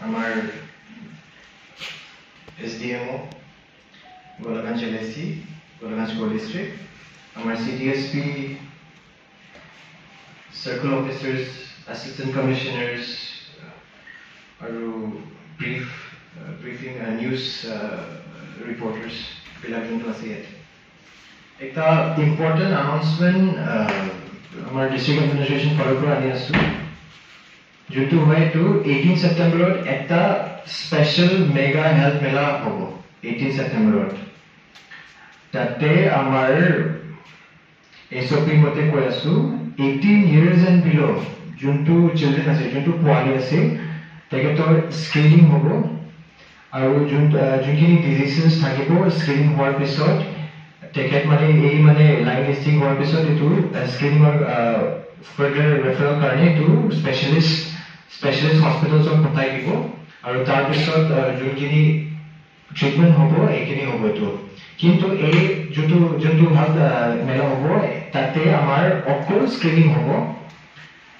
আমাৰ SDMO Golagans LSC Golagans Core District আমাৰ CDSP Circle Officers Assistant Commissioners আৰু briefing news reporters বিলাকজনটো আছে ইয়াত একটা important announcement আমাৰ district administration ফালৰ পৰা আনি আছো যোনটো হয়তো 18 সেপ্টেম্বৰত একটা স্পেশাল মেগা হেলথ মেলা হ'ব 18 সেপ্টেম্বৰত তাতে আমাৰ SOP মতে কৈ আছো 18 years and below যোনটো চিলড্ৰেন আছে যোনটো পোৱালি আছে তেখেতৰ স্ক্ৰিনিং হ'ব আৰু যোনখিনি ডিজিজেস থাকিব স্ক্ৰিনিং হোৱাৰ পিছত তেখেত মানে এই মানে লাইন লিষ্টিং হোৱাৰ পিছত এইটো স্ক্ৰিনিংৰ ফাৰ্দাৰ ৰেফাৰেল কাৰণে এইটো স্পেশালিষ্ট হস্পিটেলছত পঠাই দিব আৰু তাৰ পিছত যোনখিনি ট্ৰিটমেন্ট হ'ব এইখিনি হ'ব এইটো কিন্তু এই যোনটো হেলথ মেলা হ'ব তাতে আমাৰ অকল স্ক্ৰিনিং হ'ব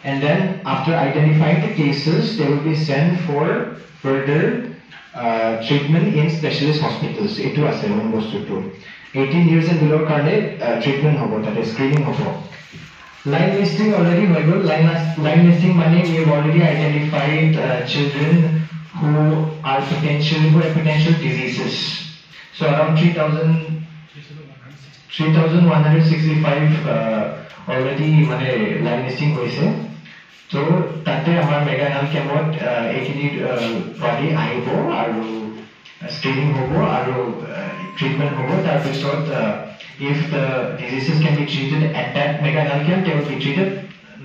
and then after identifying the cases they will be sent for further treatment in specialist hospitals etu ase one bostu 18 years and below karne treatment hobo that is screening hobo line listing already hoigo line listing mane we have already identified children who are potential diseases so around 3165 already mane line listing hoise so tate amar mega health campot ekini body aibo aru screening hobo aru treatment hobo tar pisot if the diseases can be treated at that mega health camp they will be treated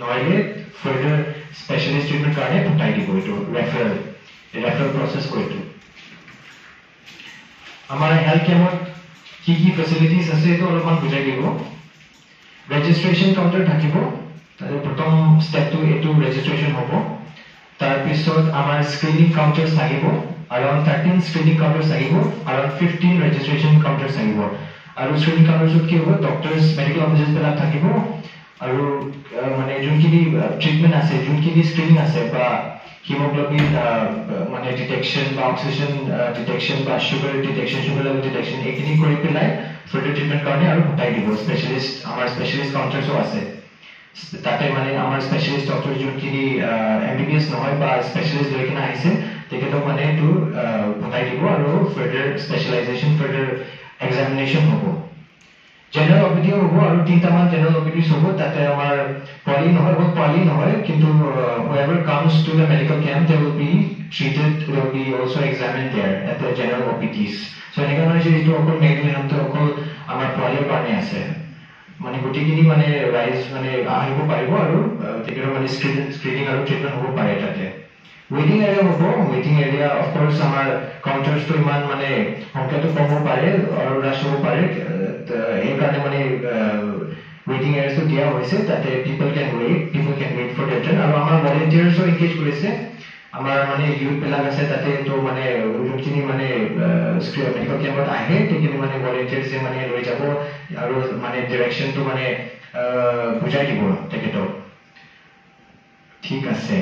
noile further specialist treatment karone putai dibo to referral process ko to amar health campot ki facilities ase to olopan bujai dibo registration counter thakibo তাৰে প্ৰথম স্টেপটো এটো registration হ'ব তাৰ পিছত আমাৰ screening কাউন্টাৰছ থাকিব around 13 screening কাউন্টাৰছ থাকিব around 15 registration কাউন্টাৰছ থাকিব আৰু স্ক্ৰিনিং কাউন্টাৰছত কি হ'ব ডক্টৰছ মেডিকেল অফিচাৰছ বিলাক থাকিব আৰু মানে যোনখিনি ট্ৰিটমেন্ট আছে যোনখিনি স্ক্ৰিনিং আছে বা হিমোগ্লোবিন মানে ডিটেকচন বা অক্সিজেন ডিটেকচন বা sugar detection sugar level detection এইখিনি কৰি পেলাই ফাৰ্দাৰ ট্ৰিটমেন্ট কাৰণে আৰু পঠাই দিব আমাৰ স্পেশালিষ্ট কাউন্টাৰছো আছে তাতে মানে আমাৰ স্পেশালিষ্ট ডক্টৰ যোনখিনি MBBS নহয় বা স্পেশালিষ্ট লৈ কিনে আহিছে তেখেতক মানে এইটো পঠাই দিব আৰু ফাৰ্দাৰ স্পেশালাইজেশ্যন ফাৰ্দাৰ এক্সামিনেশ্যন হ'ব জেনাৰেল OPD হ'ব আৰু তিনটামান জেনাৰেল OPDs হ'ব তাতে আমাৰ পোৱালি নহয় কিন্তু whoever comes to the medical camp they will be treated they will be also examined there at the general OPDs so এনেকা নহয় যে এইটো অকল মেডিকেল নামটো অকল আমাৰ পোৱালিৰ কাৰণে আছে মানে গুটিখিনি মানে ৰাইজ মানে আহিব পাৰিব আৰু তেখেতৰ মানে স্ক্ৰিনিং আৰু ট্ৰিটমেন্ট হ'ব পাৰে তাতে ৱেটিং এৰিয়া হ'ব ৱেটিং এৰিয়া অফ কোৰ্স আমাৰ কাউন্টাৰছটো ইমান মানে সংখ্যাটো কম হ'ব পাৰে আৰু ৰাছ হ'ব পাৰে এই কাৰণে মানে ৱেটিং এৰিয়াটো দিয়া হৈছে তাতে people can wait for their turn আৰু আমাৰ ভলান্টিয়াৰ্সও এনগেজ কৰিছে আমাৰ মানে ইউথ বিলাক আছে তাতে তো মানে যোনখিনি মানে মেডিকেল কেম্পত আহে তেখিনি মানে ভলান্টিয়াৰ্সে মানে লৈ যাব আৰু মানে ডাইৰেকশনটো মানে বুজাই দিব তেখেতক ঠিক আছে